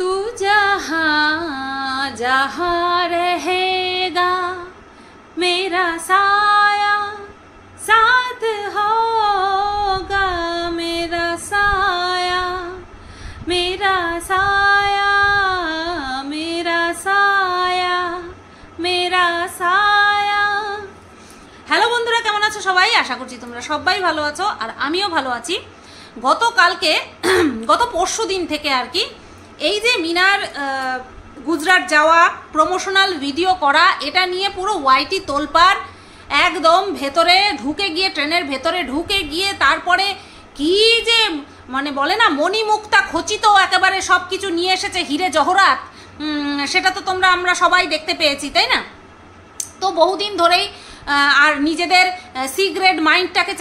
तू जहाँ जहाँ रहेगा मेरा साया साथ होगा, मेरा साया मेरा साया मेरा साया मेरा साया। হ্যালো বন্ধুরা, কেমন আছো সবাই? আশা করছি তোমরা সবাই ভালো আছো আর আমিও ভালো আছি। গত পরশু দিন থেকে আর কি এই যে মিনার গুজরাট যাওয়া, প্রমোশনাল ভিডিও করা, এটা নিয়ে পুরো ওয়াইটি তোলপাড়, একদম ভেতরে ঢুকে গিয়ে, ট্রেনের ভেতরে ঢুকে গিয়ে তারপরে কি যে মানে বলে না মণিমুক্তা খচিত একেবারে সব কিছু নিয়ে এসেছে, হিরে জহরাত, সেটা তো আমরা সবাই দেখতে পেয়েছি, তাই না? তো বহুদিন ধরেই আর নিজেদের সি গ্রেড মাইন্ডটাকে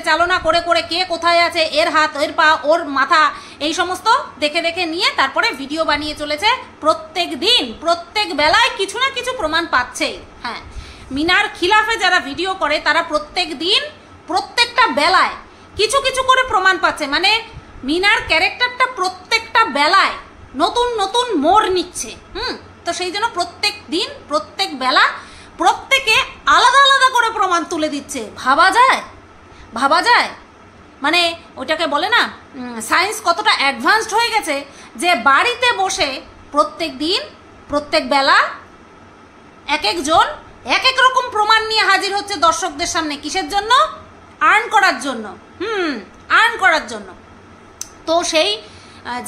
চালনা করে করে কে কোথায় আছে, এর হাত এর পা ওর মাথা, এই সমস্ত দেখে দেখে নিয়ে তারপরে ভিডিও বানিয়ে চলেছে। প্রত্যেক দিন প্রত্যেক বেলায় কিছু না কিছু প্রমাণ পাচ্ছেই। হ্যাঁ, মিনার খিলাফে যারা ভিডিও করে তারা প্রত্যেক দিন প্রত্যেকটা বেলায় কিছু কিছু করে প্রমাণ পাচ্ছে। মানে মিনার ক্যারেক্টারটা প্রত্যেকটা বেলায় নতুন নতুন মোড় নিচ্ছে। তো সেই জন্য প্রত্যেক দিন প্রত্যেক বেলা প্রত্যেকে আলাদা আলাদা করে প্রমাণ তুলে দিচ্ছে। ভাবা যায় মানে ওটাকে বলে না সায়েন্স কতটা অ্যাডভান্সড হয়ে গেছে যে বাড়িতে বসে প্রত্যেক দিন প্রত্যেক বেলা এক একজন এক এক রকম প্রমাণ নিয়ে হাজির হচ্ছে দর্শকদের সামনে। কিসের জন্য? আর্ন করার জন্য। আর্ন করার জন্য। তো সেই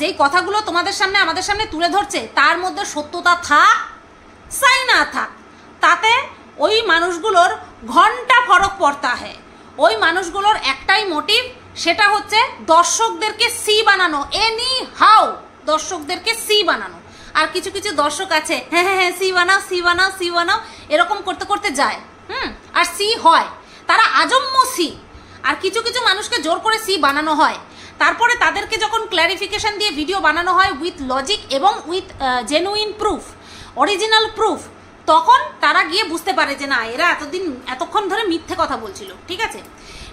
যেই কথাগুলো তোমাদের সামনে আমাদের সামনে তুলে ধরছে তার মধ্যে সত্যতা থাক চাই না থাক, তাতে ওই মানুষগুলোর ঘন্টা ফরক পড়তা হয়। ওই মানুষগুলোর একটাই মোটিভ, সেটা হচ্ছে দর্শকদেরকে সি বানানো, এনি হাউ দর্শকদেরকে সি বানানো। আর কিছু কিছু দর্শক আছে হ্যাঁ সি বানাও সি বানাও সি বানাও এরকম করতে করতে যায়, আর সি হয়, তারা আজম্য সি। আর কিছু কিছু মানুষকে জোর করে সি বানানো হয়, তারপরে তাদেরকে যখন ক্ল্যারিফিকেশন দিয়ে ভিডিও বানানো হয় উইথ লজিক এবং with genuine proof, original proof, তখন তারা গিয়ে বুঝতে পারে যে না, এরা এতক্ষণ ধরে মিথ্যে কথা বলছিল। ঠিক আছে,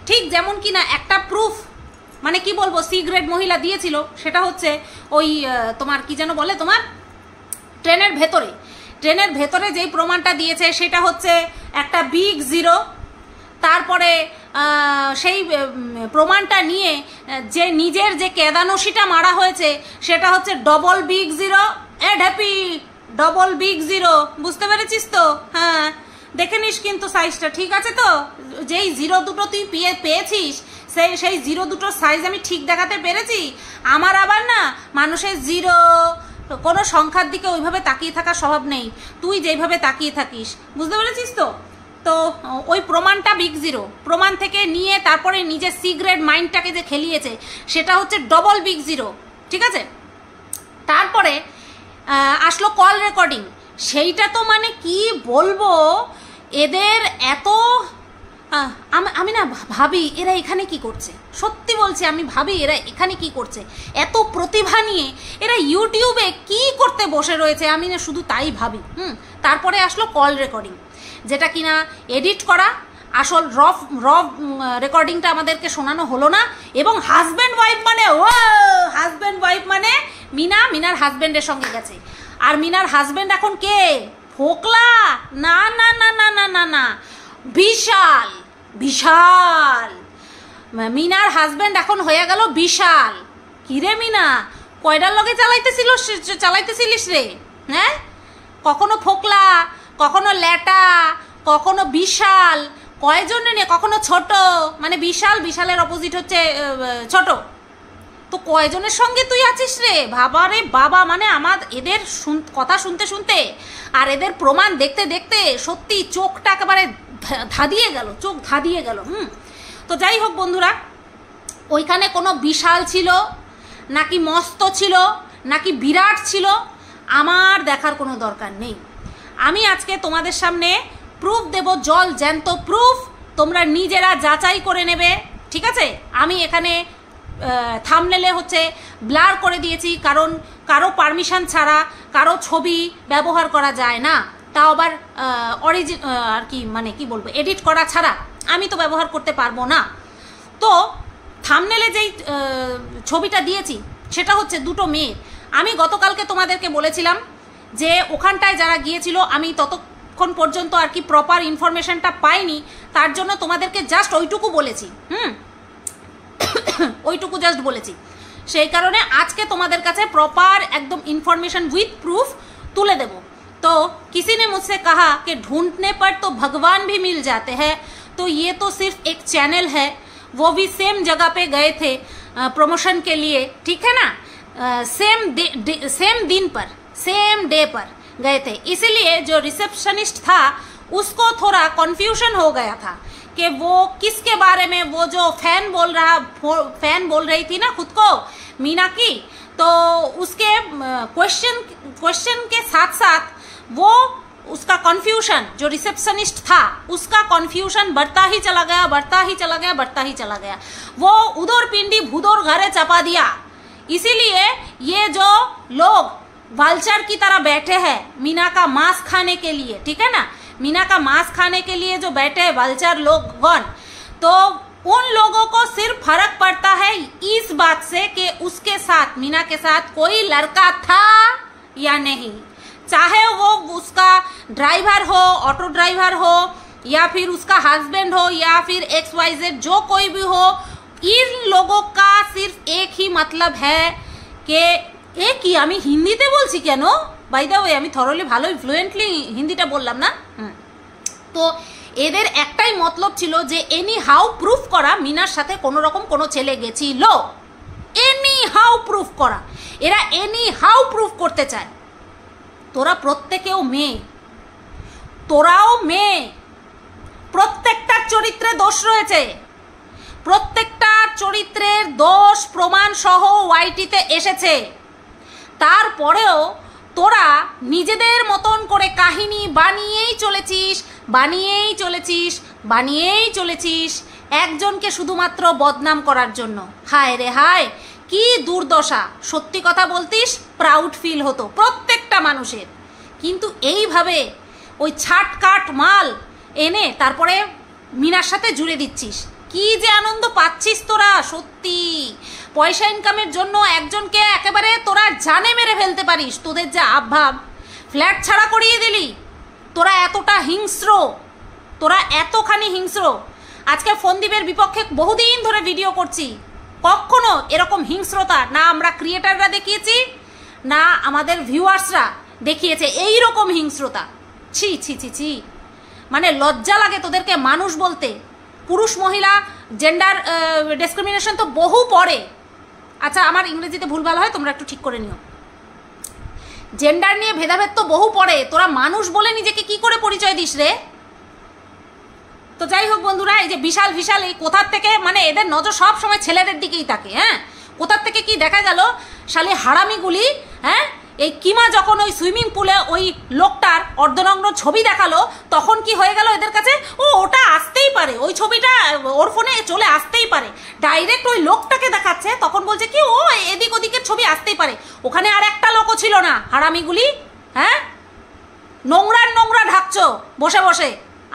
ঠিক যেমন কি না একটা প্রুফ মানে কি বলবো সি গ্রেড মহিলা দিয়েছিল, সেটা হচ্ছে ওই তোমার কি যেন বলে, তোমার ট্রেনের ভেতরে যেই প্রমাণটা দিয়েছে সেটা হচ্ছে একটা বিগ জিরো। তারপরে সেই প্রমাণটা নিয়ে যে নিজের যে কেদানশিটা মারা হয়েছে সেটা হচ্ছে double big zero. Happy double big zero, বুঝতে পেরেছিস তো? হ্যাঁ, দেখে নিস কিন্তু সাইজটা ঠিক আছে তো? যেই জিরো দুটো তুই পেয়েছিস সেই জিরো দুটোর সাইজ আমি ঠিক দেখাতে পেরেছি। আমার আবার না মানুষের জিরো কোনো সংখ্যার দিকে ওইভাবে তাকিয়ে থাকার স্বভাব নেই, তুই যেইভাবে তাকিয়ে থাকিস, বুঝতে পেরেছিস তো? তো ওই প্রমাণটা বিগ জিরো, প্রমাণ থেকে নিয়ে তারপরে নিজের সি গ্রেড মাইন্ডটাকে যে খেলিয়েছে সেটা হচ্ছে ডবল বিগ জিরো। ঠিক আছে, তারপরে আসলো কল রেকর্ডিং। সেইটা তো মানে কি বলবো, এদের এত আমি না ভাবি এরা এখানে কি করছে, সত্যি বলছি আমি ভাবি এরা এখানে কি করছে, এত প্রতিভা নিয়ে এরা ইউটিউবে কি করতে বসে রয়েছে, আমি না শুধু তাই ভাবি। তারপরে আসলো কল রেকর্ডিং, যেটা কিনা এডিট করা, আসল র রেকর্ডিংটা আমাদেরকে শোনানো হলো না। এবং হাজব্যান্ড ওয়াইফ মানে মিনার হাজব্যান্ডের সঙ্গে গেছে। আর মিনার হাজব্যান্ড এখন কে? ফোকলা? না না না না না না না, বিশাল। মিনার হাজব্যান্ড এখন হয়ে গেল বিশাল। কিরে মিনা, কয়টার লগে চালাইতেছিলিস রে? হ্যাঁ, কখনো ফোকলা, কখনো ল্যাটা, কখনো বিশাল, কয়জনে নে, কখনো ছোট, মানে বিশালের অপোজিট হচ্ছে ছোট। তো কয়জনের সঙ্গে তুই আছিস রে? বাবা রে বাবা, মানে আমার এদের কথা শুনতে শুনতে আর এদের প্রমাণ দেখতে দেখতে সত্যি চোখটা একেবারে চোখ ধাঁধিয়ে গেল। তো যাই হোক বন্ধুরা, ওইখানে কোনো বিশাল ছিল নাকি মস্ত ছিল নাকি বিরাট ছিল আমার দেখার কোনো দরকার নেই। আমি আজকে তোমাদের সামনে প্রুফ দেব, জল জ্যান্ত প্রুফ, তোমরা নিজেরা যাচাই করে নেবে। ঠিক আছে, আমি এখানে থাম্বনেলে হচ্ছে ব্লার করে দিয়েছি, কারণ কারো পারমিশন ছাড়া কারো ছবি ব্যবহার করা যায় না, তাও আবার আর কি মানে কি বলবো এডিট করা ছাড়া আমি তো ব্যবহার করতে পারবো না। তো থাম্বনেলে যেই ছবিটা দিয়েছি সেটা হচ্ছে দুটো মেয়ে, আমি গতকালকে তোমাদেরকে বলেছিলাম যে ওখানটায় যারা গিয়েছিল, আমি ততক্ষণ পর্যন্ত আর কি প্রপার ইনফরমেশনটা পাইনি, তার জন্য তোমাদেরকে জাস্ট ওইটুকু বলেছি, ওইটুকু জাস্ট বলেছি। সেই কারণে আজকে তোমাদের কাছে প্রপার एकदम इन्फॉर्मेशन विथ प्रूफ तुले देबो। तो किसी ने मुझसे कहा कि ढूंढने पर तो भगवान भी मिल जाते हैं, तो ये तो सिर्फ एक चैनल है, वो भी सेम जगह पे गए थे प्रमोशन के लिए, ठीक है ना, सेम दिन पर सेम डे पर गए थे, इसीलिए जो रिसेप्शनिस्ट था उसको थोड़ा कंफ्यूजन हो गया था कि वो किसके बारे में, वो जो फैन बोल रही थी ना खुद को मीना की, तो उसके क्वेश्चन के साथ साथ वो उसका कंफ्यूजन, जो रिसेप्शनिस्ट था उसका कंफ्यूजन बढ़ता ही चला गया। वो उधर पिंडी भूदर घरे चपा दिया। इसीलिए ये जो लोग वाल्चर की तरह बैठे हैं मीना का मांस खाने के लिए, ठीक है ना, मीना का मांस खाने के लिए जो बैठे हैं वाल्चर लोगगण, तो उन लोगों को सिर्फ फर्क पड़ता है इस बात से कि उसके साथ, मीना के साथ कोई लड़का था या नहीं, चाहे वो उसका ड्राइवर हो, ऑटो ड्राइवर हो, या फिर उसका हस्बैंड हो, या फिर XYZ जो कोई भी हो, इन लोगों का सिर्फ एक ही मतलब है कि एक ही, আমি হিন্দিতে বলছি কেন, বাই দ্য ওয়ে আমি থরলি ভালোই ফ্লুয়েন্টলি হিন্দিটা বললাম না। তো এদের একটাই মতলব ছিল যে এনি হাউ প্রুফ করা মিনার সাথে কোনো রকম কোনো ছেলে গেছিল, এনি হাউ প্রুফ করা, এরা এনি হাউ প্রুফ করতে চায়। তোরা প্রত্যেকেও মেয়ে, তোরাও মেয়ে, প্রত্যেকটার চরিত্রে দোষ রয়েছে, প্রত্যেকটা চরিত্রের দোষ প্রমাণ সহ ওয়াইটিতে এসেছে। তারপরেও তোরা নিজেদের মতন করে কাহিনী বানিয়েই চলেছিস একজনকে শুধুমাত্র বদনাম করার জন্য। হায় রে হায়, কি দুর্দশা। সত্যি কথা বলতিস প্রাউড ফিল হতো প্রত্যেকটা মানুষের, কিন্তু এইভাবে ওই ছাটকাট মাল এনে তারপরে মিনার সাথে জুড়ে দিচ্ছিস। কি যে আনন্দ পাচ্ছিস তোরা, সত্যি পয়সা ইনকামের জন্য একজনকে একেবারে তোরা জানে মেরে ফেলতে পারিস। তোদের যে আভাব, ফ্ল্যাট ছাড়া করিয়ে দিলি। তোরা এতটা হিংস্র, তোরা এতখানি হিংস্র। আজকে ফোনদীপের বিপক্ষে বহুদিন ধরে ভিডিও করছি, কখনো এরকম হিংস্রতা না আমরা ক্রিয়েটাররা দেখিয়েছি, না আমাদের ভিউয়ার্সরা দেখিয়েছে এই রকম হিংস্রতা। ছি ছি ছি ছি, মানে লজ্জা লাগে তোদেরকে মানুষ বলতে। পুরুষ মহিলা জেন্ডার ডিসক্রিমিনেশন তো বহু পরে, আচ্ছা আমার ইংরেজিতে ভুলভাল হয় তোমরা একটু ঠিক করে নিও। জেন্ডার নিয়ে ভেদাভেদ তো বহু পরে, তোরা মানুষ বলে নিজেকে কি করে পরিচয় দিস রে? তো যাই হোক বন্ধুরা, এই যে বিশাল বিশাল এই কোথার থেকে, মানে এদের নজর সব সময় ছেলেদের দিকেই থাকে। হ্যাঁ, কোথার থেকে কি দেখা গেল, শালি হারামিগুলি। হ্যাঁ, এই কিমা যখন ওই সুইমিং পুলে ওই লোকটার অর্ধনগ্ন ছবি দেখালো, তখন কি হয়ে গেল এদের কাছে, ও ওটা আসতেই পারে, ওই ছবিটা ওর ফোনে চলে আসতেই পারে। ডাইরেক্ট ওই লোকটাকে দেখাচ্ছে, তখন বলছে কি ও এদিক ওদিকের ছবি আসতেই পারে। ওখানে আর একটা লোকও ছিল না, হারামিগুলি। হ্যাঁ, নোংরা ঢাকছো বসে বসে,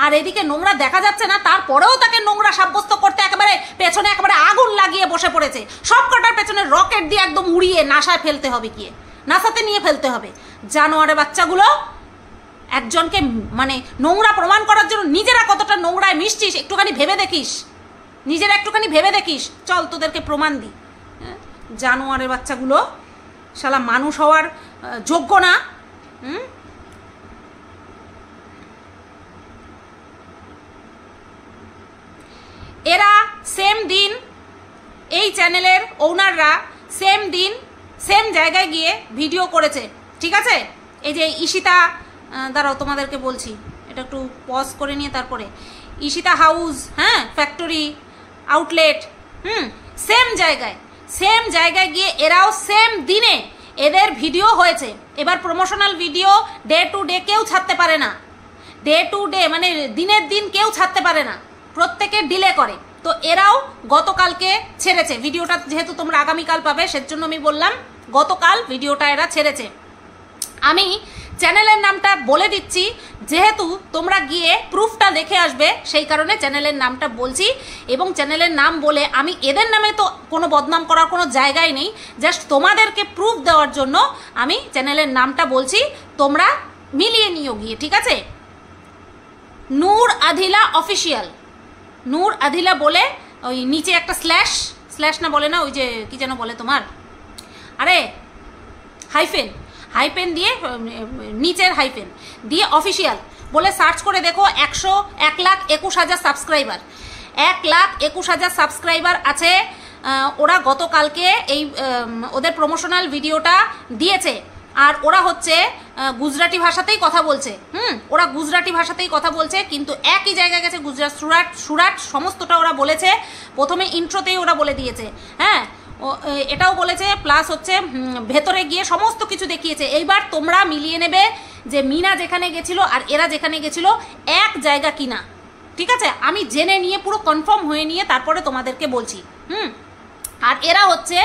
আর এদিকে নোংরা দেখা যাচ্ছে না, তারপরেও তাকে নোংরা সাব্যস্ত করতে একেবারে পেছনে একেবারে আগুন লাগিয়ে বসে পড়েছে। সব কটার পেছনে রকেট দিয়ে একদম উড়িয়ে নাসায় ফেলতে হবে, গিয়ে নাসাতে নিয়ে ফেলতে হবে। জানোয়ারে বাচ্চাগুলো, একজনকে মানে নোংরা প্রমাণ করার জন্য নিজেরা কতটা নোংরায় মিশছিস একটুখানি ভেবে দেখিস, নিজেরা একটুখানি ভেবে দেখিস। চল তোদেরকে প্রমাণ দিই। জানোয়ারের বাচ্চাগুলো, শালা মানুষ হওয়ার যোগ্য না। এরা সেম দিন, এই চ্যানেলের ওনাররা সেম দিন সেম জায়গায় গিয়ে ভিডিও করেছে, ঠিক আছে। এই যে ঈশিতা, দাঁড়াও তোমাদেরকে বলছি, এটা একটু পজ করে নিয়ে তারপরে, ঈশিতা হাউস, হ্যাঁ, ফ্যাক্টরি আউটলেট, সেম জায়গায় গিয়ে এরাও সেম দিনে এদের ভিডিও হয়েছে। এবার promotional video day to day কেউ ছাড়তে পারে না, ডে টু ডে মানে দিনের দিন কেউ ছাড়তে পারে না, প্রত্যেকে ডিলে করে। তো এরাও গতকালকে ছেড়েছে ভিডিওটা, যেহেতু তোমরা আগামীকাল পাবে সেজন্য আমি বললাম গতকাল ভিডিওটা এরা ছেড়েছে। আমি চ্যানেলের নামটা বলে দিচ্ছি, যেহেতু তোমরা গিয়ে প্রুফটা দেখে আসবে, সেই কারণে চ্যানেলের নামটা বলছি। এবং চ্যানেলের নাম বলে আমি এদের নামে তো কোনো বদনাম করার কোনো জায়গায় নেই, জাস্ট তোমাদেরকে প্রুফ দেওয়ার জন্য আমি চ্যানেলের নামটা বলছি, তোমরা মিলিয়ে নিও গিয়ে, ঠিক আছে? নূর আদিলা অফিসিয়াল, নূর আদিলা বলে ওই নিচে একটা স্ল্যাশ না বলে না, ওই যে কি যেন বলে তোমার, আরে হাইফেন দিয়ে, নিচের হাইফেন দিয়ে অফিসিয়াল বলে সার্চ করে দেখো। 1,21,000 সাবস্ক্রাইবার, 1,21,000 সাবস্ক্রাইবার আছে। ওরা গতকালকে এই ওদের প্রমোশনাল ভিডিওটা দিয়েছে, আর ওরা হচ্ছে গুজরাটি ভাষাতেই কথা বলছে। ওরা গুজরাটি ভাষাতেই কথা বলছে, কিন্তু একই জায়গায় গেছে গুজরাট, সুরাট সমস্তটা ওরা বলেছে। প্রথমে ইন্ট্রোতেই ওরা বলে দিয়েছে, হ্যাঁ এটাও বলেছে, প্লাস হচ্ছে ভেতরে গিয়ে সমস্ত কিছু দেখিয়েছে। এইবার তোমরা মিলিয়ে নেবে যে মিনা যেখানে গেছিল আর এরা যেখানে গেছিল এক জায়গা কিনা, ঠিক আছে? আমি জেনে নিয়ে পুরো কনফার্ম হয়ে নিয়ে তারপরে তোমাদেরকে বলছি। আর এরা হচ্ছে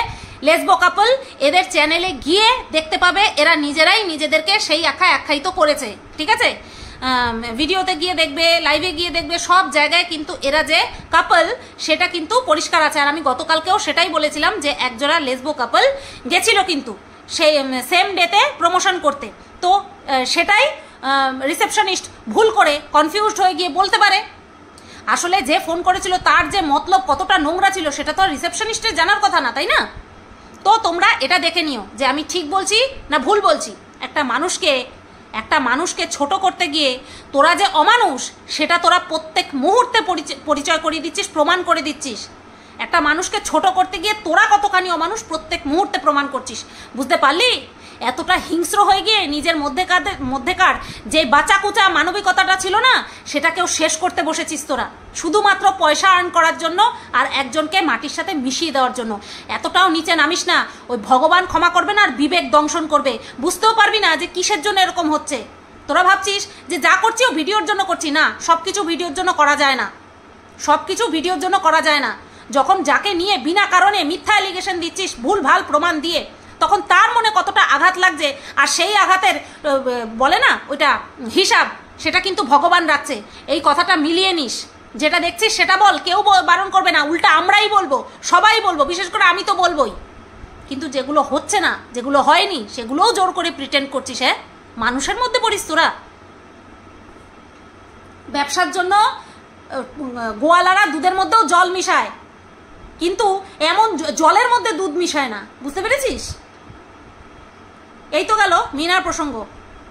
লেসবো কাপল, এদের চ্যানেলে গিয়ে দেখতে পাবে এরা নিজেরাই নিজেদেরকে সেই আখ্যায়িত করেছে, ঠিক আছে? ভিডিওতে গিয়ে দেখবে, লাইভে গিয়ে দেখবে, সব জায়গায় কিন্তু এরা যে কাপল সেটা কিন্তু পরিষ্কার আছে। আর আমি গতকালকেও সেটাই বলেছিলাম যে একজোড়া লেসবো কাপল গেছিল কিন্তু সেই সেম ডেতে প্রমোশন করতে, তো সেটাই রিসেপশনিস্ট ভুল করে কনফিউজড হয়ে গিয়ে বলতে পারে। আসলে যে ফোন করেছিল তার যে মতলব কতটা নোংরা ছিল সেটা তো রিসেপশনিস্টের জানার কথা না, তাই না? তো তোমরা এটা দেখে নিও যে আমি ঠিক বলছি না ভুল বলছি। একটা মানুষকে ছোট করতে গিয়ে তোরা যে অমানুষ সেটা তোরা প্রত্যেক মুহূর্তে পরিচয় করিয়ে দিচ্ছিস, প্রমাণ করে দিচ্ছিস। একটা মানুষকে ছোট করতে গিয়ে তোরা কতখানি অমানুষ প্রত্যেক মুহূর্তে প্রমাণ করছিস, বুঝতে পারলি? এতটা হিংস্র হয়ে গিয়ে নিজের মধ্যেকার যে বাঁচাকুচা মানবিকতাটা ছিল না, সেটাকেও শেষ করতে বসেছিস তোরা, শুধুমাত্র পয়সা আর্ন করার জন্য আর একজনকে মাটির সাথে মিশিয়ে দেওয়ার জন্য। এতটাও নিচে নামিস না, ওই ভগবান ক্ষমা করবে না আর বিবেক দংশন করবে, বুঝতেও পারবি না যে কিসের জন্য এরকম হচ্ছে। তোরা ভাবছিস যে যা করছি ও ভিডিওর জন্য করছি, না, সব কিছু ভিডিওর জন্য করা যায় না, সব কিছু ভিডিওর জন্য করা যায় না। যখন যাকে নিয়ে বিনা কারণে মিথ্যা অ্যালিগেশন দিচ্ছিস ভুল ভাল প্রমাণ দিয়ে, তখন তার মনে কতটা আঘাত লাগছে, আর সেই আঘাতের বলে না ওইটা হিসাব, সেটা কিন্তু ভগবান রাখছে। এই কথাটা মিলিয়ে নিস, যেটা দেখছিস সেটা বল, কেউ বারণ করবে না, উল্টা আমরাই বলবো, সবাই বলবো, বিশেষ করে আমি তো বলবোই। কিন্তু যেগুলো হচ্ছে না, যেগুলো হয়নি, সেগুলোও জোর করে প্রিটেন্ড করছিস। হ্যাঁ, মানুষের মধ্যে পড়িস তোরা। ব্যবসার জন্য গোয়ালারা দুধের মধ্যেও জল মিশায়, কিন্তু এমন জলের মধ্যে দুধ মিশায় না, বুঝতে পেরেছিস? এই তো গেল মিনার প্রসঙ্গ।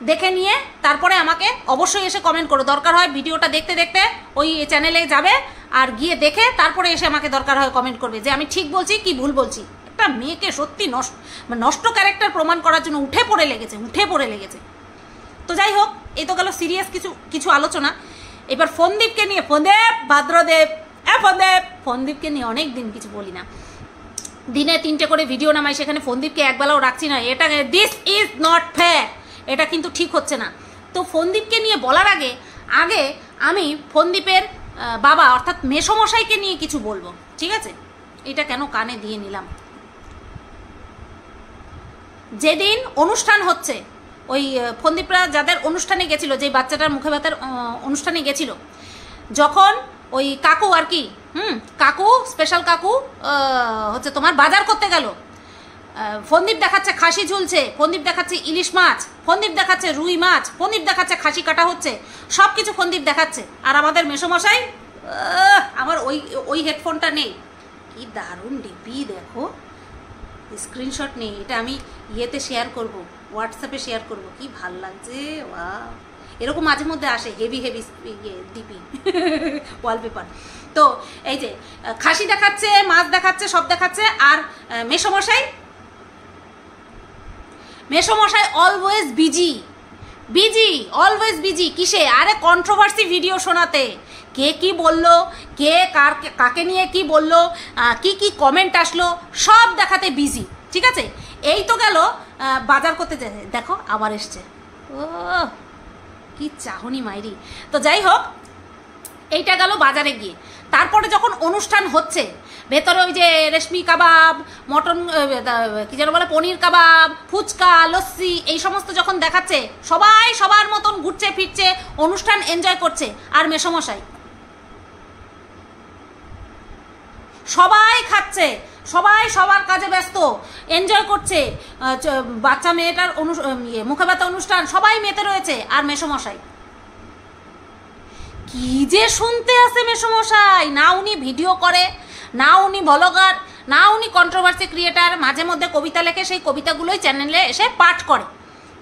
দেখে নিয়ে তারপরে আমাকে অবশ্যই এসে কমেন্ট করো, দরকার হয় ভিডিওটা দেখতে দেখতে ওই চ্যানেলে যাবে আর গিয়ে দেখে তারপরে এসে আমাকে দরকার হয় কমেন্ট করবে যে আমি ঠিক বলছি কি ভুল বলছি। একটা মেয়েকে সত্যি নষ্ট ক্যারেক্টার প্রমাণ করার জন্য উঠে পড়ে লেগেছে। তো যাই হোক, এই তো গেল সিরিয়াস কিছু আলোচনা। এবার ফোনদীপকে নিয়ে, ফোনদীপকে নিয়ে অনেক দিন কিছু বলি না, দিনে 3টে করে ভিডিও নামাই, সেখানে ফোনদীপকে একবেলাও রাখছি না। এটা দিস ইজ নট ফেয়ার, এটা কিন্তু ঠিক হচ্ছে না। তো ফোনদীপকে নিয়ে বলার আগে আমি ফোনদীপের বাবা অর্থাৎ মেসমশাইকে নিয়ে কিছু বলবো, ঠিক আছে? এটা কেন কানে দিয়ে নিলাম। যেদিন অনুষ্ঠান হচ্ছে, ওই ফোনদীপরা যাদের অনুষ্ঠানে গেছিল, যে বাচ্চাটার মুখে ভাতের অনুষ্ঠানে গেছিল, যখন ওই কাকু আর কি কাকু স্পেশাল কাকু হচ্ছে তোমার বাজার করতে গেল, ফোনদীপ দেখাচ্ছে খাসি ঝুলছে, ফোনদীপ দেখাচ্ছে ইলিশ মাছ, ফোনদীপ দেখাচ্ছে রুই মাছ, ফোনদীপ দেখাচ্ছে খাসি কাটা হচ্ছে, সব কিছু ফোনদীপ দেখাচ্ছে। আর আমাদের মেসমশাই, আমার ওই হেডফোনটা নেই, কি দারুণ ডিপি দেখো, স্ক্রিনশট নেই, এটা আমি ইয়েতে শেয়ার করব, হোয়াটসঅ্যাপে শেয়ার করব, কি ভাল লাগছে। ওয়াও, এরকম মাঝে মধ্যে আসে হেভি ডিপি ওয়ালপেপার। তো এই যে খাসি দেখাচ্ছে, মাছ দেখাচ্ছে, সব দেখাচ্ছে। আর মেসমশাই অলওয়েজ বিজি কিসে? আরে কন্ট্রোভার্সি ভিডিও শোনাতে, কে কি বললো, কে কাকে নিয়ে কি বললো, কি কমেন্ট আসলো, সব দেখাতে বিজি, ঠিক আছে? এই তো গেল বাজার করতে, দেখো আবার এসছে, ও কি চাহনি মাইরি। তো যাই হোক, এইটা গেল বাজারে গিয়ে। তারপরে যখন অনুষ্ঠান হচ্ছে, ভেতরে ওই যে রেশমি কাবাব, মটন কি যেন বলে, পনির কাবাব, ফুচকা, লস্যি, এই সমস্ত যখন দেখাচ্ছে, সবাই সবার মতন ঘুরছে ফিরছে, অনুষ্ঠান এনজয় করছে। আর মেসোমশাই সবাই খাচ্ছে, সবাই সবার কাজে ব্যস্ত, এনজয় করছে, বাচ্চা মেয়েটার মুখে ব্যথা অনুষ্ঠান, সবাই মেতে রয়েছে। আর মেসোমশাই কি যে শুনতে আসে মেসোমশাই, না উনি ভিডিও করে, না উনি ব্লগার, না উনি কন্ট্রোভার্সি ক্রিয়েটার, মাঝে মধ্যে কবিতা লেখে, সেই কবিতাগুলোই চ্যানেলে এসে পাঠ করে,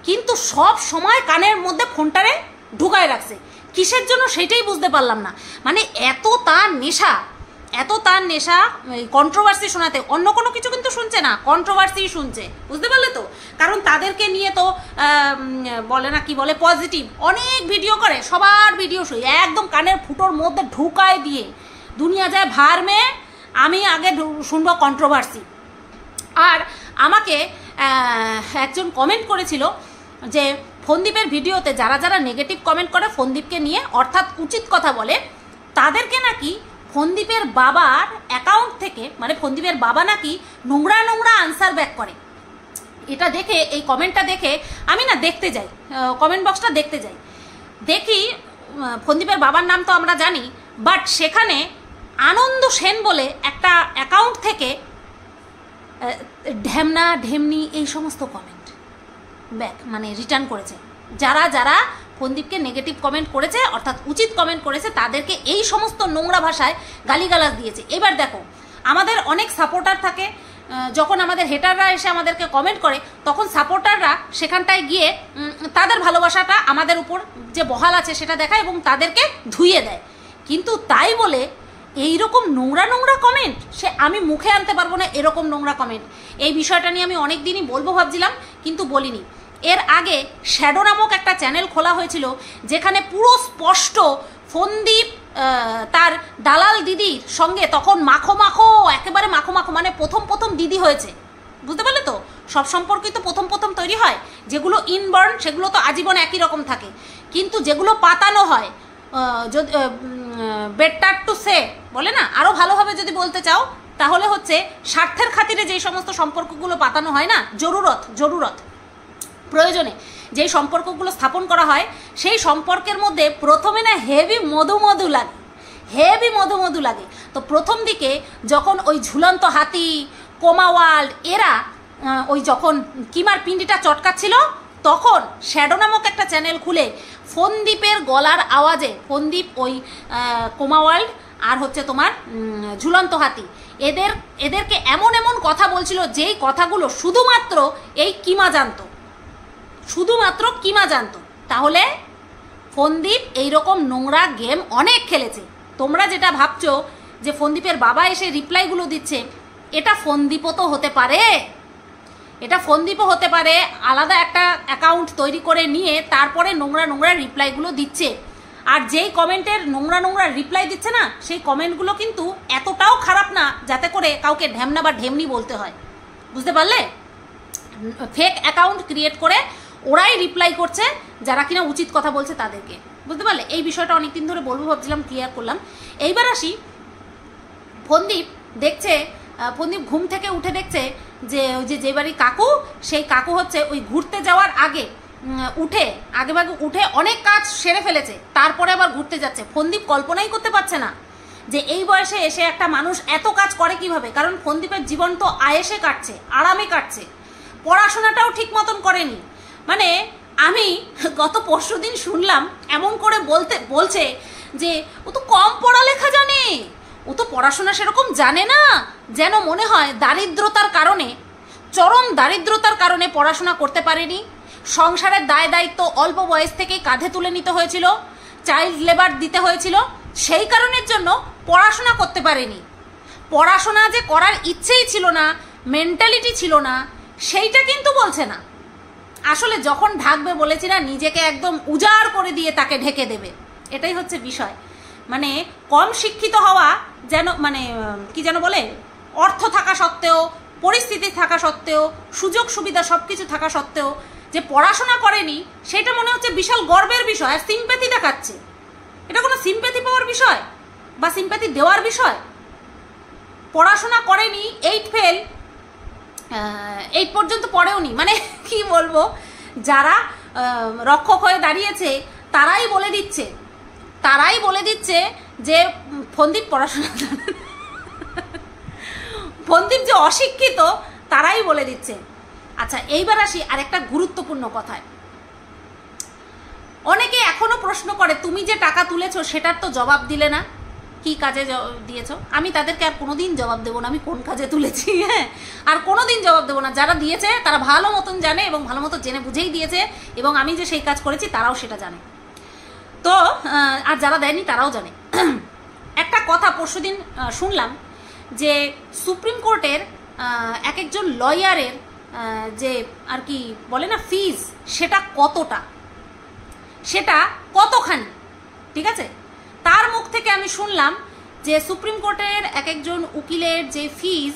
কিন্তু সব সময় কানের মধ্যে ফোনটারে ঢুকায় রাখছে। কিসের জন্য সেটাই বুঝতে পারলাম না। মানে এত তার নেশা, এত তার নেশা কন্ট্রোভার্সি শোনাতে, অন্য কোনো কিছু কিন্তু শুনছে না, কন্ট্রোভার্সি শুনছে, বুঝতে পারলে তো? কারণ তাদেরকে নিয়ে তো বলে না কি বলে, পজিটিভ অনেক ভিডিও করে, সবার ভিডিও শুই একদম কানের ফুটোর মধ্যে ঢুকায় দিয়ে দুনিয়া যায় ভার মেয়ে, আমি আগে শুনবো কন্ট্রোভার্সি। আর আমাকে একজন কমেন্ট করেছিল যে ফোনদীপের ভিডিওতে যারা যারা নেগেটিভ কমেন্ট করে ফোনদীপকে নিয়ে, অর্থাৎ উচিত কথা বলে, তাদেরকে নাকি ফোনদীপের বাবার অ্যাকাউন্ট থেকে, মানে ফোনদীপের বাবা নাকি নোংরা নোংরা আনসার ব্যাক করে। এটা দেখে, এই কমেন্টটা দেখে আমি না দেখতে যাই, কমেন্ট বক্সটা দেখতে যাই, দেখি ফোনদীপের বাবার নাম তো আমরা জানি, বাট সেখানে আনন্দ সেন বলে একটা অ্যাকাউন্ট থেকে ঢেমনা ঢেমনি এই সমস্ত কমেন্ট ব্যাক মানে রিটার্ন করেছে। যারা যারা ফোনদীপকে নেগেটিভ কমেন্ট করেছে, অর্থাৎ উচিত কমেন্ট করেছে, তাদেরকে এই সমস্ত নোংরা ভাষায় গালিগালাজ দিয়েছে। এবার দেখো, আমাদের অনেক সাপোর্টার থাকে, যখন আমাদের হেটাররা এসে আমাদেরকে কমেন্ট করে, তখন সাপোর্টাররা সেখানটায় গিয়ে তাদের ভালোবাসাটা আমাদের উপর যে বহাল আছে সেটা দেখায় এবং তাদেরকে ধুইয়ে দেয়। কিন্তু তাই বলে এইরকম নোংরা নোংরা কমেন্ট, সে আমি মুখে আনতে পারবো না এরকম নোংরা কমেন্ট। এই বিষয়টা নিয়ে আমি অনেক দিনই বলবো ভাবছিলাম, কিন্তু বলিনি। এর আগে শ্যাডো নামক একটা চ্যানেল খোলা হয়েছিল, যেখানে পুরো স্পষ্ট ফোনদীপ তার দালাল দিদির সঙ্গে তখন মাখো মাখো, একেবারে মাখো মাখো, মানে প্রথম প্রথম দিদি হয়েছে, বুঝতে পারলে তো? সব সম্পর্কই তো প্রথম প্রথম তৈরি হয়, যেগুলো ইনবার্ন সেগুলো তো আজীবন একই রকম থাকে, কিন্তু যেগুলো পাতানো হয়, যদি বেটার টু সে বলে না, আরও ভালোভাবে যদি বলতে চাও তাহলে হচ্ছে স্বার্থের খাতিরে যেই সমস্ত সম্পর্কগুলো পাতানো হয় না, জরুরত প্রয়োজনে যেই সম্পর্কগুলো স্থাপন করা হয়, সেই সম্পর্কের মধ্যে প্রথমে না হেভি মধু লাগে। তো প্রথম দিকে যখন ওই ঝুলন্ত হাতি, কোমা ওয়ার্ল্ড এরা ওই যখন কিমার পিন্ডিটা চটকাচ্ছিল, তখন শ্যাডো নামক একটা চ্যানেল খুলে ফোনদীপের গলার আওয়াজে ফোনদীপ, ওই কোমা ওয়ার্ল্ড আর হচ্ছে তোমার ঝুলন্ত হাতি, এদেরকে এমন এমন কথা বলছিল, যেই কথাগুলো শুধুমাত্র এই কিমা জানতো, শুধুমাত্র কিমা জানতো। তাহলে ফোনদীপ এইরকম নোংরা গেম অনেক খেলেছে। তোমরা যেটা ভাবছো যে ফোনদীপের বাবা এসে রিপ্লাইগুলো দিচ্ছে, এটা ফোনদীপও তো হতে পারে, এটা ফোনদীপও হতে পারে আলাদা একটা অ্যাকাউন্ট তৈরি করে নিয়ে তারপরে নোংরা নোংরা রিপ্লাইগুলো দিচ্ছে। আর যেই কমেন্টের নোংরা নোংরা রিপ্লাই দিচ্ছে না, সেই কমেন্টগুলো কিন্তু এতটাও খারাপ না যাতে করে কাউকে ঢ্যামনা বা ঢেমনি বলতে হয়, বুঝতে পারলে? ফেক অ্যাকাউন্ট ক্রিয়েট করে ওরাই রিপ্লাই করছে যারা কিনা উচিত কথা বলছে তাদেরকে, বুঝতে পারলে? এই বিষয়টা অনেকদিন ধরে বলবো ভাবছিলাম, ক্লিয়ার করলাম। এইবার আসি, ফোনদীপ দেখছে, ফোনদীপ ঘুম থেকে উঠে দেখছে যে ওই যে বাড়ি কাকু, সেই কাকু হচ্ছে ওই ঘুরতে যাওয়ার আগে আগেভাগে উঠে অনেক কাজ সেরে ফেলেছে, তারপরে আবার ঘুরতে যাচ্ছে। ফোনদীপ কল্পনাই করতে পারছে না যে এই বয়সে এসে একটা মানুষ এত কাজ করে কিভাবে, কারণ ফোনদীপের জীবন তো আয়েসে কাটছে, আরামে কাটছে, পড়াশোনাটাও ঠিক মতন করেনি। মানে আমি গত পরশুদিন শুনলাম এমন করে বলছে যে ও তো কম পড়ালেখা জানে, ও তো পড়াশোনা সেরকম জানে না, যেন মনে হয় দারিদ্রতার কারণে, চরম দারিদ্রতার কারণে পড়াশোনা করতে পারেনি, সংসারের দায় দায়িত্ব অল্প বয়স থেকেই কাঁধে তুলে নিতে হয়েছিল, চাইল্ড লেবার দিতে হয়েছিল, সেই কারণের জন্য পড়াশোনা করতে পারেনি। পড়াশোনা যে করার ইচ্ছেই ছিল না, মেন্টালিটি ছিল না, সেইটা কিন্তু বলছে না। আসলে যখন ঢাকবে বলেছি না, নিজেকে একদম উজাড় করে দিয়ে তাকে ঢেকে দেবে, এটাই হচ্ছে বিষয়। মানে কম শিক্ষিত হওয়া যেন, মানে কি যেন বলে, অর্থ থাকা সত্ত্বেও, পরিস্থিতি থাকা সত্ত্বেও, সুযোগ সুবিধা সব কিছু থাকা সত্ত্বেও যে পড়াশোনা করেনি, সেটা মনে হচ্ছে বিশাল গর্বের বিষয়, আর সিম্প্যাথি দেখাচ্ছে। এটা কোনো সিম্প্যাথি পাওয়ার বিষয় বা সিম্প্যাথি দেওয়ার বিষয়? পড়াশোনা করেনি, 8 ফেল, 8 পর্যন্ত পড়েও নি, মানে কি বলবো, যারা রক্ষক হয়ে দাঁড়িয়েছে তারাই বলে দিচ্ছে যে ফন্দীপ পড়াশোনা ফন্দীপ যে অশিক্ষিত তারাই বলে দিচ্ছে। আচ্ছা, এইবার আসি আরেকটা গুরুত্বপূর্ণ কথায়। অনেকে এখনো প্রশ্ন করে তুমি যে টাকা তুলেছো সেটার তো জবাব দিলে না, কি কাজে দিয়েছো? আমি তাদেরকে আর কোনোদিন জবাব দেবো না আমি কোন কাজে তুলেছি, হ্যাঁ, আর কোনোদিন জবাব দেবো না। যারা দিয়েছে তারা ভালো মতন জানে এবং ভালো মতো জেনে বুঝেই দিয়েছে, এবং আমি যে সেই কাজ করেছি তারাও সেটা জানে। তো আর যারা দেয়নি তারাও জানে। একটা কথা পরশুদিন শুনলাম যে সুপ্রিম কোর্টের এক একজন লয়ারের যে আর কি বলে না ফিজ, সেটা কতখানি, ঠিক আছে? তার মুখ থেকে আমি শুনলাম যে সুপ্রিম কোর্টের এক একজন উকিলের যে ফিজ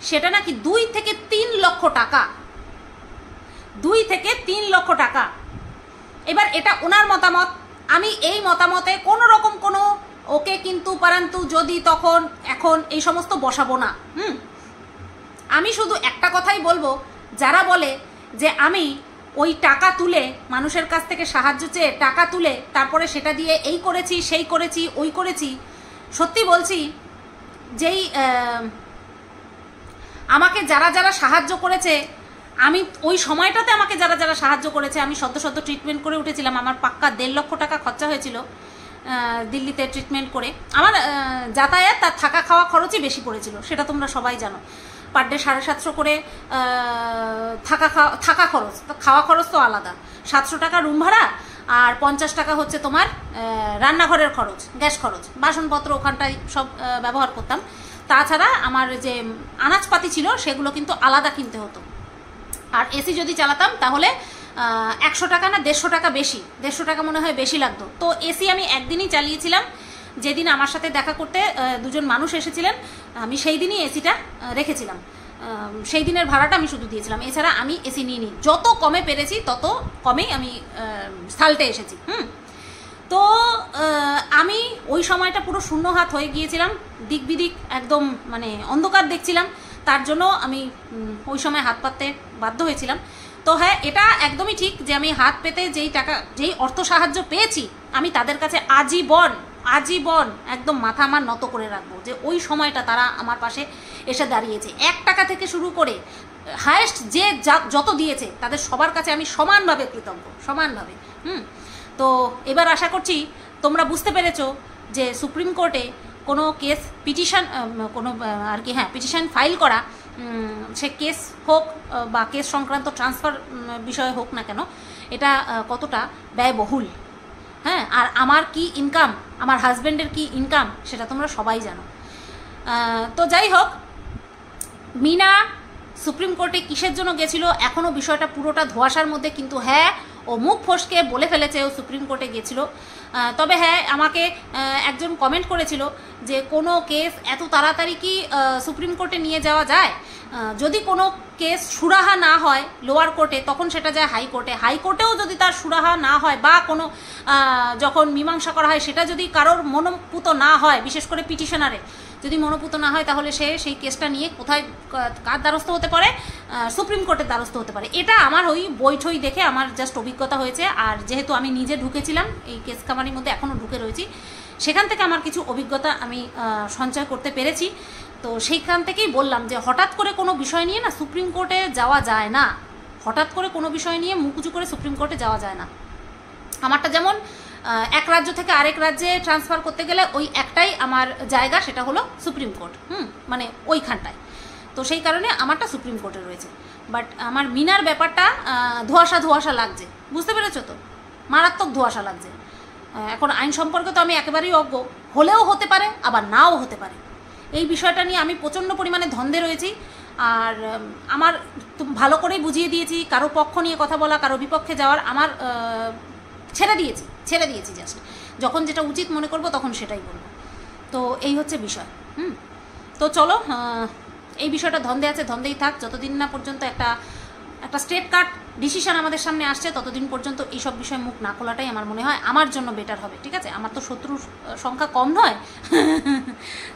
সেটা নাকি 2 থেকে 3 লক্ষ টাকা, 2 থেকে 3 লক্ষ টাকা। এবার এটা ওনার মতামত, আমি এই মতামতে কোনো রকম কোনো ওকে কিন্তু পারান্তু যদি তখন এখন এই সমস্ত বসাবো না। আমি শুধু একটা কথাই বলবো, যারা বলে যে আমি ওই টাকা তুলে মানুষের কাছ থেকে সাহায্য চেয়ে টাকা তুলে তারপরে সেটা দিয়ে এই করেছি সেই করেছি ওই করেছি, সত্যি বলছি যেই আমাকে যারা সাহায্য করেছে, আমি ওই সময়টাতে আমাকে যারা সাহায্য করেছে, আমি সদ্য ট্রিটমেন্ট করে উঠেছিলাম, আমার পাক্কা 1.5 লক্ষ টাকা খরচা হয়েছিল দিল্লিতে ট্রিটমেন্ট করে। আমার যাতায়াত তার থাকা খাওয়া খরচই বেশি পড়েছিল, সেটা তোমরা সবাই জানো। পার ডে 750 করে থাকা খরচ, খাওয়া খরচ তো আলাদা, 700 টাকা রুম ভাড়া আর 50 টাকা হচ্ছে তোমার রান্নাঘরের খরচ, গ্যাস খরচ, বাসনপত্র ওখানটায় সব ব্যবহার করতাম। তাছাড়া আমার যে আনাজপাতি ছিল সেগুলো কিন্তু আলাদা কিনতে হতো। আর এসি যদি চালাতাম তাহলে 100 টাকা না 150 টাকা বেশি, 150 টাকা মনে হয় বেশি লাগতো। তো এসি আমি একদিনই চালিয়েছিলাম, যেদিন আমার সাথে দেখা করতে 2জন মানুষ এসেছিলেন, আমি সেই দিনই এসিটা রেখেছিলাম, সেই দিনের ভাড়াটা আমি শুধু দিয়েছিলাম, এছাড়া আমি এসি নিইনি। যত কমে পেরেছি তত কমেই আমি সাল্টে এসেছি। তো আমি ওই সময়টা পুরো শূন্য হাত হয়ে গিয়েছিলাম, দিক বিদিক একদম মানে অন্ধকার দেখছিলাম, তার জন্য আমি ওই সময় হাত পাততে বাধ্য হয়েছিলাম। তো হ্যাঁ, এটা একদমই ঠিক যে আমি হাত পেতে যেই অর্থ সাহায্য পেয়েছি, আমি তাদের কাছে আজীবন একদম মাথা আমার নত করে রাখবো যে ওই সময়টা তারা আমার পাশে এসে দাঁড়িয়েছে। 1 টাকা থেকে শুরু করে হায়েস্ট যে যত দিয়েছে তাদের সবার কাছে আমি সমানভাবে কৃতজ্ঞ, সমানভাবে। তো এবার আশা করছি তোমরা বুঝতে পেরেছো যে সুপ্রিম কোর্টে কোনো কেস পিটিশন কোনো আর কি পিটিশন ফাইল করা, সে কেস হোক বা কেস সংক্রান্ত ট্রান্সফার বিষয় হোক না কেন, এটা কতটা ব্যয়বহুল। হ্যাঁ, আর আমার কি ইনকাম, আমার হাজব্যান্ডের কি ইনকাম, সেটা তোমরা সবাই জানো। তো যাই হোক, মিনা সুপ্রিম কোর্টে কিসের জন্য গেছিল এখনও বিষয়টা পুরোটা ধোঁয়াশার মধ্যে, কিন্তু হ্যাঁ, ও মুখ ফসকে বলে ফেলেছে ও সুপ্রিম কোর্টে গেছিল। তবে হ্যাঁ, আমাকে একজন কমেন্ট করেছিল যে কোনো কেস এত তাড়াতাড়ি কি সুপ্রিম কোর্টে নিয়ে যাওয়া যায়? যদি কোনো কেস সুরাহা না হয় লোয়ার কোর্টে, তখন সেটা যায় হাইকোর্টে। হাইকোর্টেও যদি তার সুরাহা না হয় বা কোনো যখন মীমাংসা করা হয় সেটা যদি কারোর মনোপুত না হয়, বিশেষ করে পিটিশনারে যদি মনোপুত না হয়, তাহলে সে সেই কেসটা নিয়ে কোথায় কার দ্বারস্থ হতে পারে? সুপ্রিম কোর্টের দ্বারস্থ হতে পারে। এটা আমার ওই বইঠই দেখে আমার জাস্ট অভিজ্ঞতা হয়েছে। আর যেহেতু আমি নিজে ঢুকেছিলাম এই কেস কামারির মধ্যে, এখনও ঢুকে রয়েছি, সেখান থেকে আমার কিছু অভিজ্ঞতা আমি সঞ্চয় করতে পেরেছি। তো সেইখান থেকেই বললাম যে হঠাৎ করে কোনো বিষয় নিয়ে না সুপ্রিম কোর্টে যাওয়া যায় না, হঠাৎ করে কোনো বিষয় নিয়ে মুখ উঁচু করে সুপ্রিম কোর্টে যাওয়া যায় না। আমারটা যেমন এক রাজ্য থেকে আরেক রাজ্যে ট্রান্সফার করতে গেলে ওই একটাই আমার জায়গা, সেটা হলো সুপ্রিম কোর্ট, মানে ওইখানটায়। তো সেই কারণে আমারটা সুপ্রিম কোর্টে রয়েছে। বাট আমার মিনার ব্যাপারটা ধোঁয়াশা লাগছে, বুঝতে পেরেছো তো? মারাত্মক ধোঁয়াশা লাগছে। এখন আইন সম্পর্কে তো আমি একেবারেই অজ্ঞ, হলেও হতে পারে আবার নাও হতে পারে। এই বিষয়টা নিয়ে আমি প্রচণ্ড পরিমাণে ধন্দে রয়েছি। আর আমার ভালো করেই বুঝিয়ে দিয়েছি, কারো পক্ষ নিয়ে কথা বলা, কারো বিপক্ষে যাওয়ার আমার ছেড়ে দিয়েছি জাস্ট যখন যেটা উচিত মনে করব তখন সেটাই বলবো। তো এই হচ্ছে বিষয়। তো চলো, এই বিষয়টা ধন্দে আছে, ধন্দেই থাক, যতদিন না পর্যন্ত একটা একটা স্ট্রেট কাট ডিসিশন আমাদের সামনে আসছে, ততদিন পর্যন্ত এইসব বিষয়ে মুখ না খোলাটাই আমার মনে হয় আমার জন্য বেটার হবে। ঠিক আছে, আমার তো শত্রুর সংখ্যা কম নয়।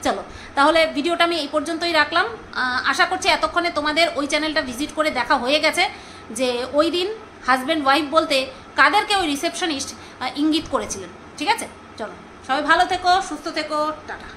চলো তাহলে ভিডিওটা আমি এই পর্যন্তই রাখলাম। আশা করছি এতক্ষণে তোমাদের ওই চ্যানেলটা ভিজিট করে দেখা হয়ে গেছে যে ওই দিন হাজব্যান্ড ওয়াইফ বলতে কাদেরকে ওই রিসেপশনিস্ট ইঙ্গিত করেছিলেন। ঠিক আছে, চলো সবাই ভালো থেকো, সুস্থ থেকো, টাটা।